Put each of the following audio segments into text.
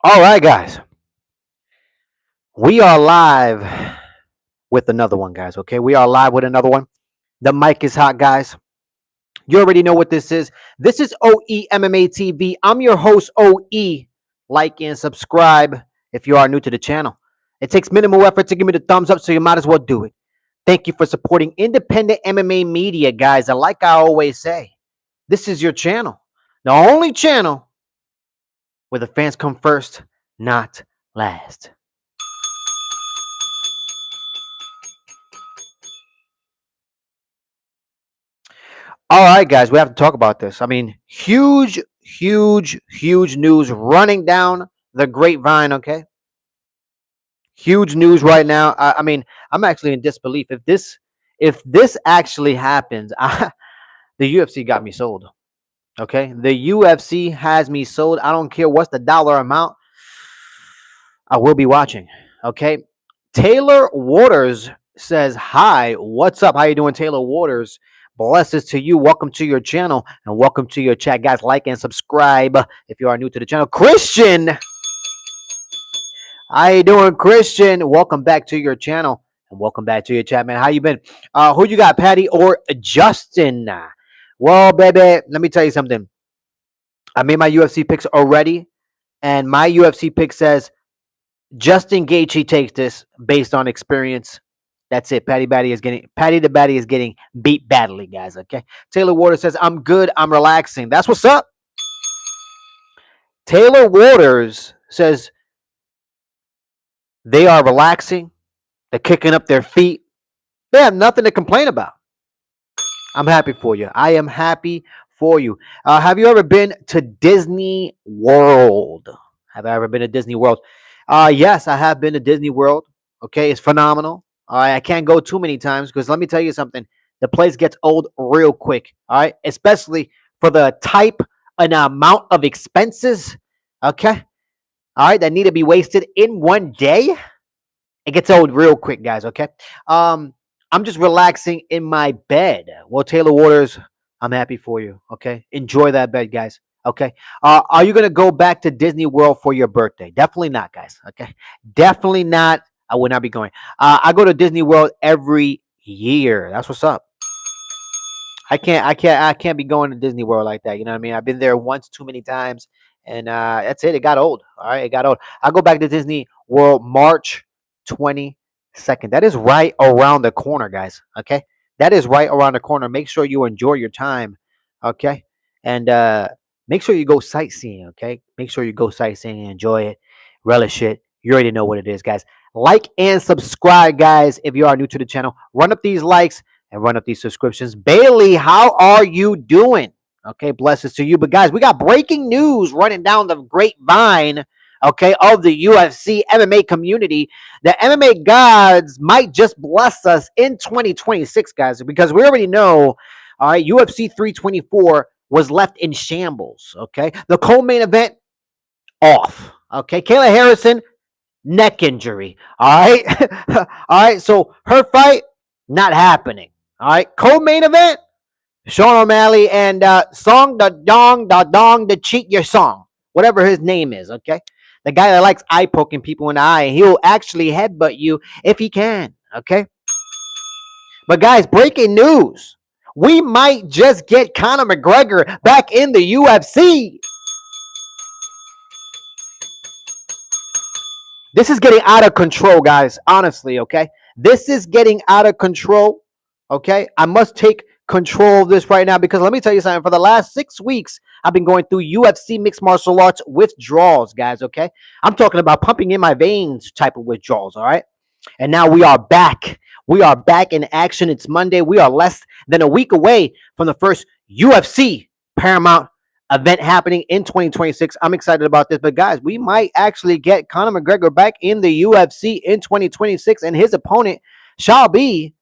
All right, guys. We are live with another one, guys. Okay, we are live with another one. The mic is hot, guys. You already know what this is. This is OE MMA TV. I'm your host, OE. Like and subscribe if you are new to the channel. It takes minimal effort to give me the thumbs up, so you might as well do it. Thank you for supporting independent MMA media, guys. And like I always say, this is your channel, the only channel where the fans come first, not last. All right, guys, we have to talk about this. I mean, huge news running down the grapevine. Okay, huge news right now. I mean, I'm actually in disbelief. If this actually happens, the UFC got me sold. Okay, the UFC has me sold. I don't care what's the dollar amount. I will be watching. Okay, Taylor Waters says, "Hi, what's up? How you doing, Taylor Waters? Blessings to you. Welcome to your channel and welcome to your chat, guys. Like and subscribe if you are new to the channel. Christian, how you doing, Christian? Welcome back to your channel and welcome back to your chat, man. How you been? Who you got, Patty or Justin? Well, baby, let me tell you something. I made my UFC picks already, and my UFC pick says Justin Gaethje takes this based on experience. That's it. Patty the Batty is getting beat badly, guys. Okay. Taylor Waters says, "I'm good. I'm relaxing." That's what's up. Taylor Waters says they are relaxing. They're kicking up their feet. They have nothing to complain about. I'm happy for you. I am happy for you. Have you ever been to Disney World? Have I ever been to Disney World? Yes, I have been to Disney World. Okay, it's phenomenal. All right, I can't go too many times because let me tell you something. The place gets old real quick. All right, especially for the type and amount of expenses. Okay, all right, that need to be wasted in one day. It gets old real quick, guys. Okay, I'm just relaxing in my bed. Well, Taylor Waters, I'm happy for you. Okay, enjoy that bed, guys. Okay, are you gonna go back to Disney World for your birthday? Definitely not, guys. Okay, definitely not. I will not be going. I go to Disney World every year. That's what's up. I can't be going to Disney World like that. You know what I mean? I've been there once too many times, and that's it. It got old. All right, it got old. I go back to Disney World March 22nd. That is right around the corner, guys. Okay, that is right around the corner. Make sure you enjoy your time. Okay, and make sure you go sightseeing. Okay, make sure you go sightseeing and enjoy it, relish it. You already know what it is, guys. Like and subscribe, guys. If you are new to the channel, run up these likes and run up these subscriptions. Bailey, how are you doing? Okay, blessings to you. But guys, we got breaking news running down the grapevine, okay, of the UFC MMA community. The MMA gods might just bless us in 2026, guys, because we already know, all right, UFC 324 was left in shambles, okay? The co-main event off, okay? Kayla Harrison, neck injury, all right? All right, so her fight, not happening. All right, co-main event: Sean O'Malley and Song the cheat your song, whatever his name is. Okay, the guy that likes eye poking people in the eye, he'll actually headbutt you if he can. Okay, but guys, breaking news: we might just get Conor McGregor back in the UFC. This is getting out of control, guys. Honestly, okay, this is getting out of control. Okay, I must take control of this right now because let me tell you something. For the last 6 weeks, I've been going through UFC mixed martial arts withdrawals, guys. Okay, I'm talking about pumping in my veins type of withdrawals. All right, and now we are back. We are back in action. It's Monday. We are less than a week away from the first UFC Paramount event happening in 2026. I'm excited about this, but guys, we might actually get Conor McGregor back in the UFC in 2026, and his opponent shall be.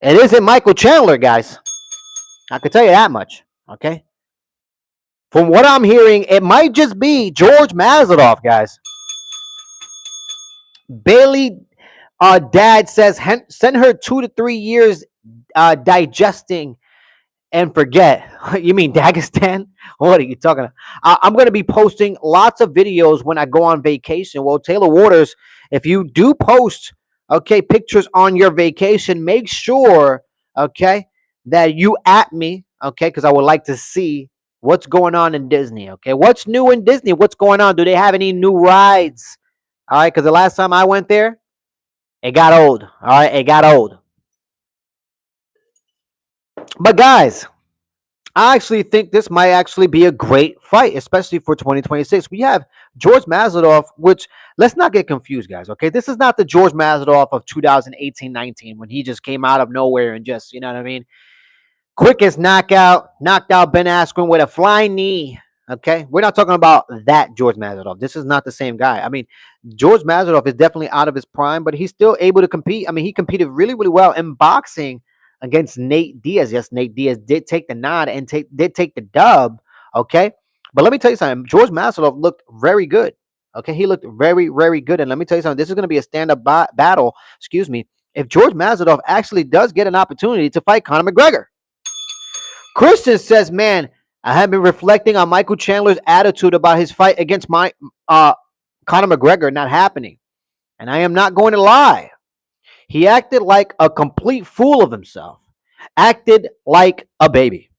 It isn't Michael Chandler, guys. I can tell you that much. Okay. From what I'm hearing, it might just be George Masvidal, guys. Bailey, dad says send her 2 to 3 years digesting and forget. You mean Dagestan? What are you talking about? I'm going to be posting lots of videos when I go on vacation. Well, Taylor Waters, if you do post, okay, pictures on your vacation, make sure, okay, that you at me, okay, because I would like to see what's going on in Disney, okay? What's new in Disney? What's going on? Do they have any new rides? All right, because the last time I went there, it got old. All right, it got old. But guys, I actually think this might actually be a great fight, especially for 2026. We have George Masvidal, which let's not get confused, guys. Okay, this is not the George Masvidal of 2018-19 when he just came out of nowhere and just, you know what I mean, quickest knockout, knocked out Ben Askren with a flying knee. Okay, we're not talking about that George Masvidal. This is not the same guy. I mean, George Masvidal is definitely out of his prime, but he's still able to compete. I mean, he competed really, really well in boxing against Nate Diaz. Yes, Nate Diaz did take the nod and did take the dub. Okay, but let me tell you something. George Masvidal looked very good. Okay, he looked very, very good. And let me tell you something. This is going to be a stand-up battle. Excuse me. If George Masvidal actually does get an opportunity to fight Conor McGregor. Christian says, man, I have been reflecting on Michael Chandler's attitude about his fight against Conor McGregor not happening. And I am not going to lie. He acted like a complete fool of himself. Acted like a baby.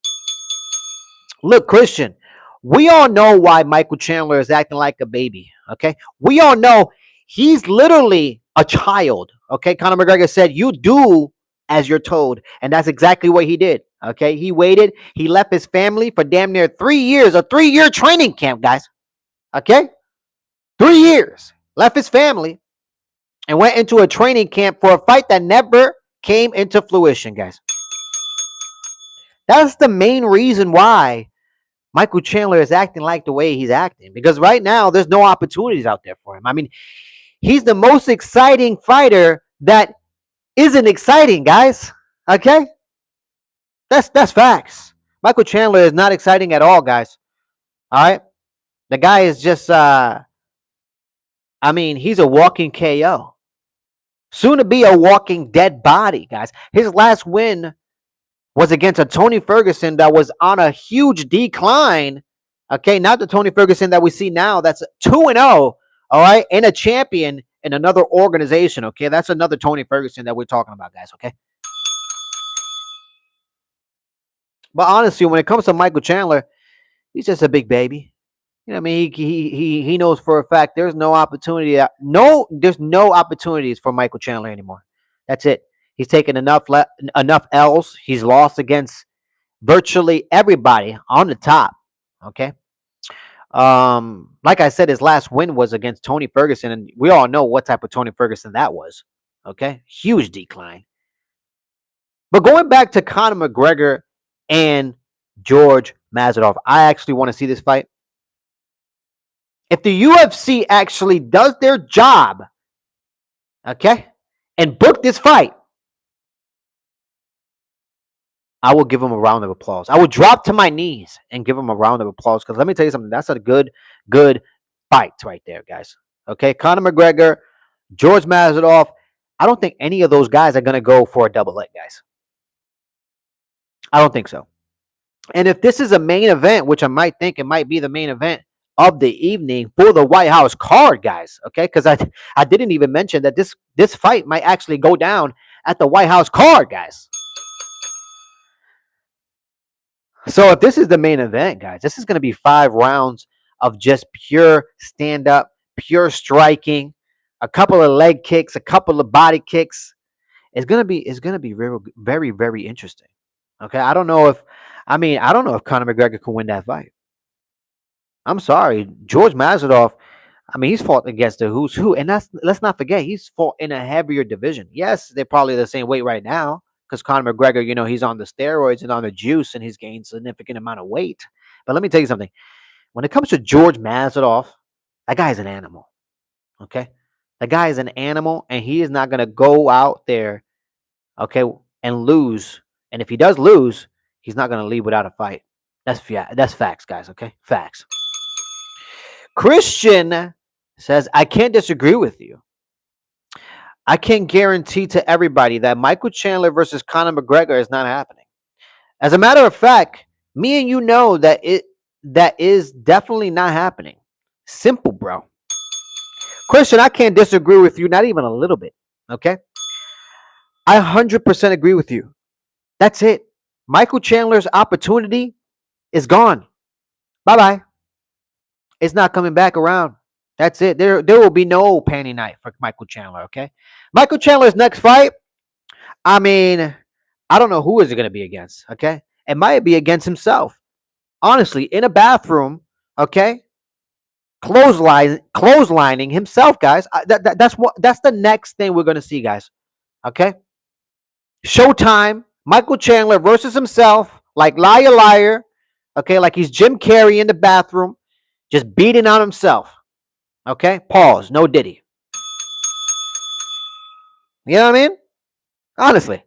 Look, Christian, we all know why Michael Chandler is acting like a baby. Okay? We all know he's literally a child. Okay? Conor McGregor said, you do as you're told. And that's exactly what he did. Okay, he waited. He left his family for damn near 3 years, a 3-year training camp, guys. Okay, 3 years. Left his family and went into a training camp for a fight that never came into fruition, guys. That's the main reason why Michael Chandler is acting like the way he's acting. Because right now, there's no opportunities out there for him. I mean, he's the most exciting fighter that isn't exciting, guys. Okay? That's facts. Michael Chandler is not exciting at all, guys. All right? The guy is just I mean, he's a walking KO. Soon to be a walking dead body, guys. His last win was against a Tony Ferguson that was on a huge decline. Okay, not the Tony Ferguson that we see now. That's 2-0, all right, and a champion in another organization, okay? That's another Tony Ferguson that we're talking about, guys, okay? But honestly, when it comes to Michael Chandler, he's just a big baby. You know what I mean? He knows for a fact there's no opportunity. There's no opportunities for Michael Chandler anymore. That's it. He's taken enough L's. He's lost against virtually everybody on the top. Okay. Like I said, his last win was against Tony Ferguson, and we all know what type of Tony Ferguson that was. Okay, huge decline. But going back to Conor McGregor and George Masvidal, I actually want to see this fight. If the UFC actually does their job, okay, and book this fight, I will give them a round of applause. I will drop to my knees and give them a round of applause because let me tell you something. That's a good fight right there, guys. Okay, Conor McGregor, George Masvidal. I don't think any of those guys are going to go for a double leg, guys. I don't think so. And if this is a main event, which I might think it might be the main event of the evening for the White House card, guys, okay? Because I didn't even mention that this fight might actually go down at the White House card, guys. So if this is the main event, guys, this is going to be 5 rounds of just pure stand-up, pure striking, a couple of leg kicks, a couple of body kicks. It's gonna be very, very, very interesting. Okay, I don't know if Conor McGregor can win that fight. I'm sorry, George Masvidal. I mean, he's fought against the who's who, and let's not forget he's fought in a heavier division. Yes, they're probably the same weight right now because Conor McGregor, you know, he's on the steroids and on the juice, and he's gained significant amount of weight. But let me tell you something: when it comes to George Masvidal, that guy is an animal. Okay, that guy is an animal, and he is not gonna go out there, okay, and lose. And if he does lose, he's not gonna leave without a fight. That's facts, guys. Okay, facts. Christian says, I can't disagree with you. I can guarantee to everybody that Michael Chandler versus Conor McGregor is not happening. As a matter of fact, me and you know that is definitely not happening. Simple, bro. Christian, I can't disagree with you, not even a little bit. Okay? I 100% agree with you. That's it. Michael Chandler's opportunity is gone. Bye bye. It's not coming back around. That's it. There will be no panty night for Michael Chandler, okay? Michael Chandler's next fight, I mean, I don't know who is it going to be against, okay? It might be against himself. Honestly, in a bathroom, okay? Clotheslining himself, guys. That's the next thing we're going to see, guys. Okay? Showtime, Michael Chandler versus himself, like liar liar, okay? Like he's Jim Carrey in the bathroom, just beating on himself. Okay? Pause. No Diddy. You know what I mean? Honestly.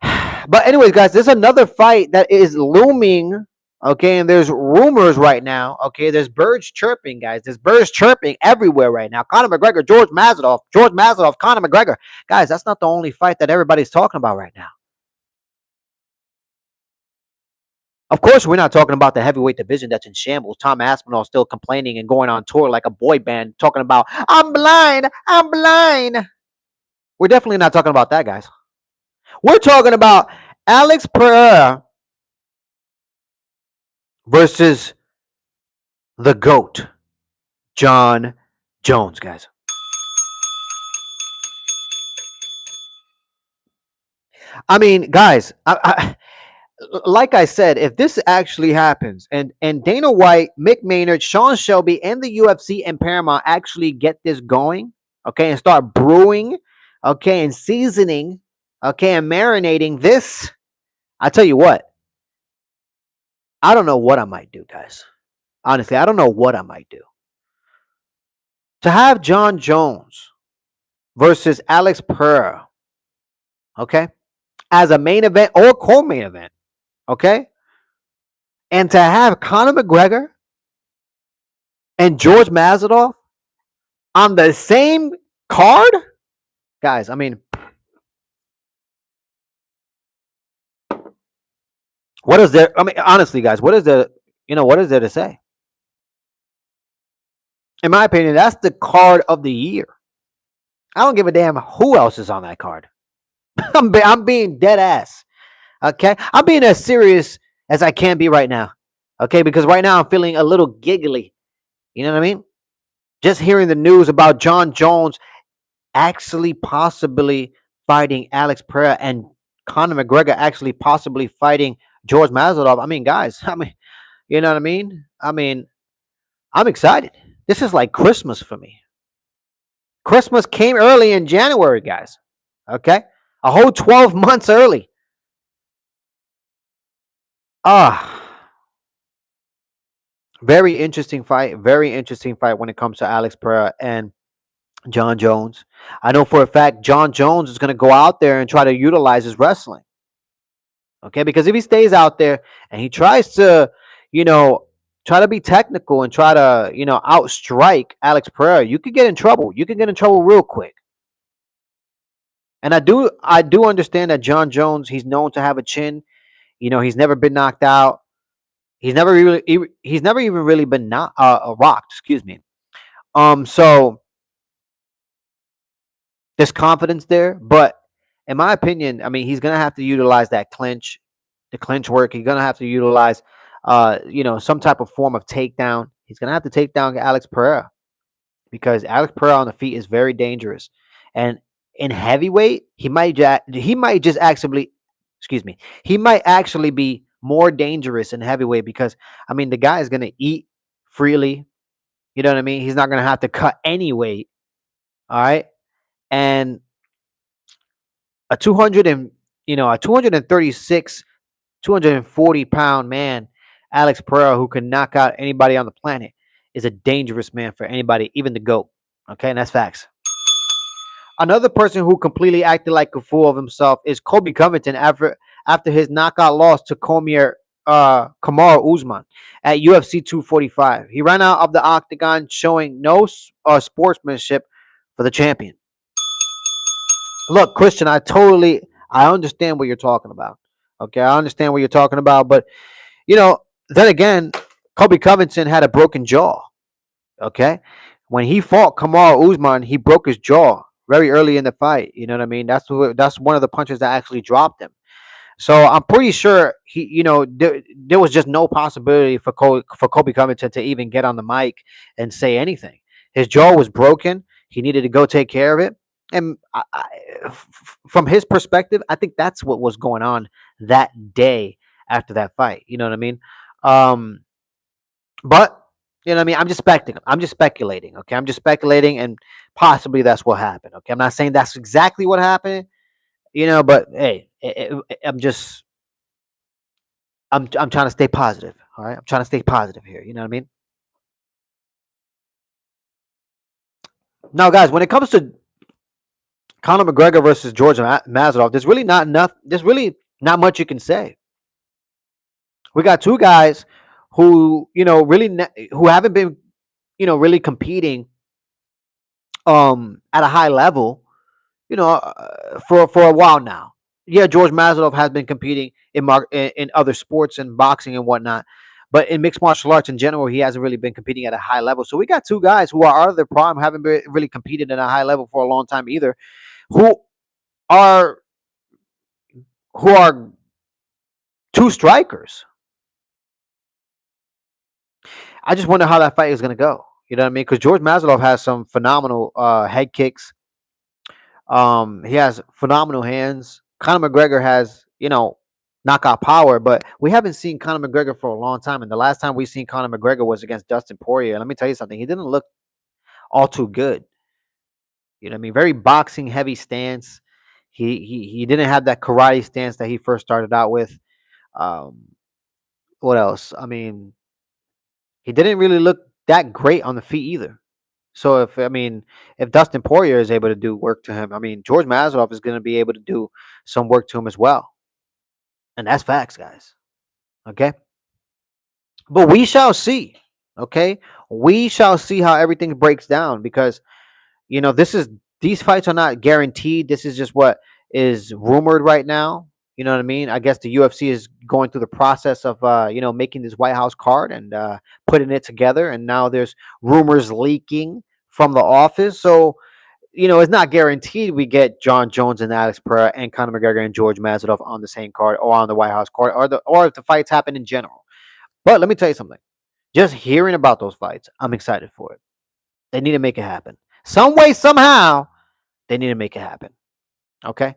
But anyways, guys, there's another fight that is looming. Okay, and there's rumors right now. Okay, there's birds chirping, guys. There's birds chirping everywhere right now. Conor McGregor, George Masvidal, Conor McGregor. Guys, that's not the only fight that everybody's talking about right now. Of course, we're not talking about the heavyweight division that's in shambles. Tom Aspinall still complaining and going on tour like a boy band, talking about, I'm blind, I'm blind. We're definitely not talking about that, guys. We're talking about Alex Pereira versus the GOAT, Jon Jones, guys. I mean, guys, like I said, if this actually happens and Dana White, Mick Maynard, Sean Shelby, and the UFC and Paramount actually get this going, okay, and start brewing, okay, and seasoning, okay, and marinating this, I tell you what, I don't know what I might do, guys. Honestly, I don't know what I might do. To have Jon Jones versus Alex Pereira, okay, as a main event or co-main event, okay, and to have Conor McGregor and George Masvidal on the same card, guys. I mean, what is there? I mean, honestly, guys, what is there? What is there to say? In my opinion, that's the card of the year. I don't give a damn who else is on that card. I'm being dead ass. Okay, I'm being as serious as I can be right now. Okay, because right now I'm feeling a little giggly. You know what I mean? Just hearing the news about Jon Jones actually possibly fighting Alex Pereira and Conor McGregor actually possibly fighting George Masvidal. I mean, guys, you know what I mean? I mean, I'm excited. This is like Christmas for me. Christmas came early in January, guys. Okay? A whole 12 months early. Very interesting fight. Very interesting fight when it comes to Alex Pereira and Jon Jones. I know for a fact Jon Jones is going to go out there and try to utilize his wrestling. Okay? Because if he stays out there and he tries to, try to be technical and try to, outstrike Alex Pereira, you could get in trouble. You could get in trouble real quick. And I do understand that Jon Jones, he's known to have a chin. He's never been knocked out. He's never even really been rocked. Excuse me. So there's confidence there, but in my opinion, I mean, he's gonna have to utilize that clinch, the clinch work. He's gonna have to utilize, some type of form of takedown. He's gonna have to take down Alex Pereira because Alex Pereira on the feet is very dangerous, and in heavyweight, he might just actually, excuse me, he might actually be more dangerous in heavyweight because I mean the guy is gonna eat freely. You know what I mean? He's not gonna have to cut any weight. All right, and a 236, 240-pound man, Alex Pereira, who can knock out anybody on the planet, is a dangerous man for anybody, even the GOAT. Okay, and that's facts. Another person who completely acted like a fool of himself is Kobe Covington after his knockout loss to Kamaru Usman at UFC 245. He ran out of the octagon showing no sportsmanship for the champion. Look, Christian, I understand what you're talking about. Okay, I understand what you're talking about, but you know, then again, Kobe Covington had a broken jaw. Okay, when he fought Kamaru Usman, he broke his jaw very early in the fight. You know what I mean? That's one of the punches that actually dropped him. So I'm pretty sure there was just no possibility for Kobe Covington to even get on the mic and say anything. His jaw was broken. He needed to go take care of it. And from his perspective, I think that's what was going on that day after that fight. You know what I mean? Um, but you know what I mean? I'm just speculating. I'm just speculating. Okay, I'm just speculating, and possibly that's what happened. Okay, I'm not saying that's exactly what happened. But hey, I'm just I'm trying to stay positive. All right, I'm trying to stay positive here. You know what I mean? Now, guys, when it comes to Conor McGregor versus George Masvidal, there's really not enough. There's really not much you can say. We got two guys who who haven't been really competing at a high level for a while now. Yeah, George Masvidal has been competing in other sports and boxing and whatnot, but in mixed martial arts in general, he hasn't really been competing at a high level. So we got two guys who are out of their prime, haven't really competed at a high level for a long time either, who are who are two strikers. I just wonder how that fight is going to go. You know what I mean? Because George Masvidal has some phenomenal head kicks. He has phenomenal hands. Conor McGregor has, knockout power, but we haven't seen Conor McGregor for a long time. And the last time we seen Conor McGregor was against Dustin Poirier. And let me tell you something, he didn't look all too good. You know what I mean? Very boxing heavy stance. He didn't have that karate stance that he first started out with. Um, what else? I mean, he didn't really look that great on the feet either. So if Dustin Poirier is able to do work to him, I mean George Masvidal is going to be able to do some work to him as well, and that's facts, guys. Okay, but we shall see. Okay, we shall see how everything breaks down because these fights are not guaranteed. This is just what is rumored right now. You know what I mean? I guess the UFC is going through the process of making this White House card and putting it together, and now there's rumors leaking from the office. So it's not guaranteed we get John Jones and Alex Pereira and Conor McGregor and George Masvidal on the same card or on the White House card or if the fights happen in general. But let me tell you something. Just hearing about those fights, I'm excited for it. They need to make it happen. Some way, somehow, they need to make it happen. Okay?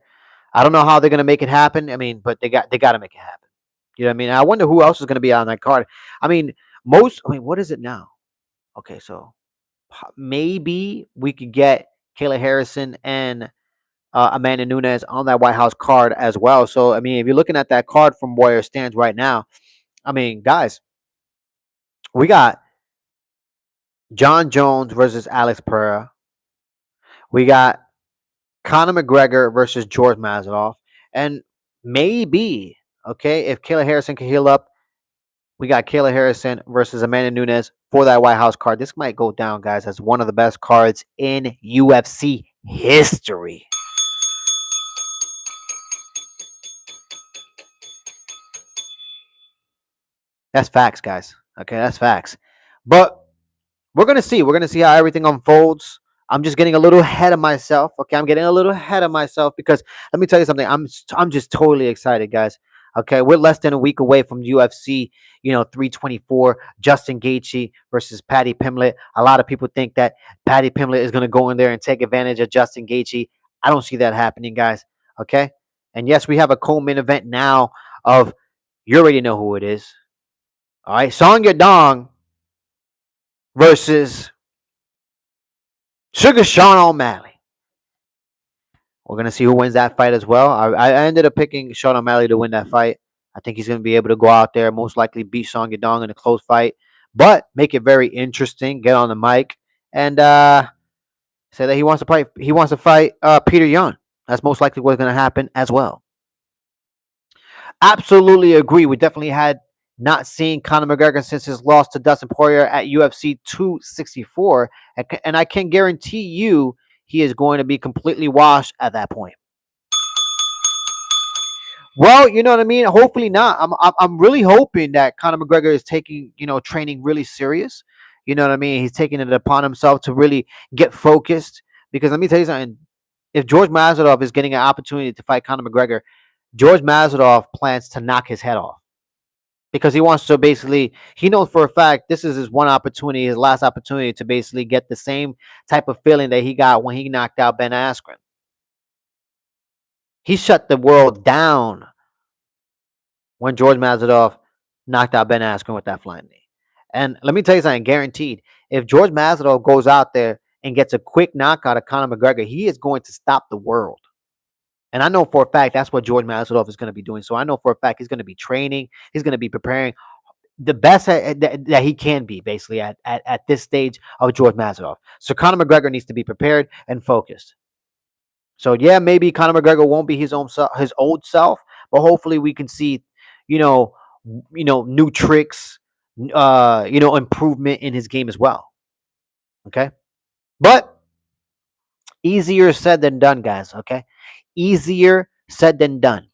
I don't know how they're gonna make it happen. I mean, but they got to make it happen. You know what I mean? I wonder who else is gonna be on that card. I mean, what is it now? Okay, so maybe we could get Kayla Harrison and Amanda Nunes on that White House card as well. So I mean, if you're looking at that card from Warrior stands right now, I mean, guys, we got John Jones versus Alex Pereira. We got Conor McGregor versus George Masvidal, and maybe if Kayla Harrison can heal up, we got Kayla Harrison versus Amanda Nunes for that White House card. This might go down, guys, as one of the best cards in UFC history. That's facts, guys. Okay, that's facts. But we're gonna see. We're gonna see how everything unfolds. I'm just getting a little ahead of myself. Okay, I'm getting a little ahead of myself because let me tell you something. I'm just totally excited, guys. Okay, we're less than a week away from UFC, 324, Justin Gaethje versus Paddy Pimblett. A lot of people think that Paddy Pimblett is going to go in there and take advantage of Justin Gaethje. I don't see that happening, guys. Okay, and yes, we have a co-main event now of you already know who it is. All right, Song Yadong versus Sugar Sean O'Malley. We're gonna see who wins that fight as well. I ended up picking Sean O'Malley to win that fight. I think he's gonna be able to go out there, most likely beat Song Yadong in a close fight, but make it very interesting. Get on the mic and say that he wants to fight. He wants to fight Peter Yan. That's most likely what's gonna happen as well. Absolutely agree. We definitely had not seen Conor McGregor since his loss to Dustin Poirier at UFC 264, and I can guarantee you he is going to be completely washed at that point. Well, you know what I mean. Hopefully not. I'm really hoping that Conor McGregor is taking training really serious. You know what I mean. He's taking it upon himself to really get focused. Because let me tell you something. If George Masvidal is getting an opportunity to fight Conor McGregor, George Masvidal plans to knock his head off because he wants to basically. He knows for a fact this is his one opportunity, his last opportunity to basically get the same type of feeling that he got when he knocked out Ben Askren. He shut the world down when George Masvidal knocked out Ben Askren with that flying knee. And let me tell you something, guaranteed, if George Masvidal goes out there and gets a quick knockout of Conor McGregor, he is going to stop the world. And I know for a fact that's what George Masvidal is going to be doing. So I know for a fact he's going to be training. He's going to be preparing the best that he can be, basically, at this stage of George Masvidal. So Conor McGregor needs to be prepared and focused. So yeah, maybe Conor McGregor won't be his old self, but hopefully we can see, you know, new tricks, improvement in his game as well. Okay, but easier said than done, guys. Okay, easier said than done.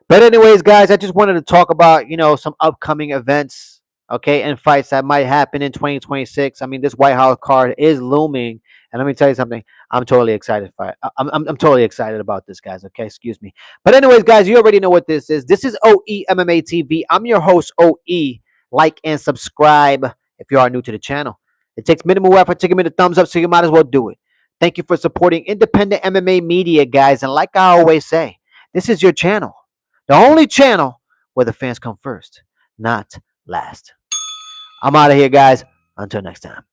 But anyways, guys, I just wanted to talk about some upcoming events, okay, and fights that might happen in 2026. I mean, this White House card is looming, and let me tell you something. I'm totally excited for it. I'm totally excited about this, guys. Okay, excuse me. But anyways, guys, you already know what this is. This is OE MMA TV. I'm your host, OE. Like and subscribe if you are new to the channel. It takes minimal effort to give me the thumbs up, so you might as well do it. Thank you for supporting independent MMA media, guys. And like I always say, this is your channel. The only channel where the fans come first, not last. I'm out of here, guys. Until next time.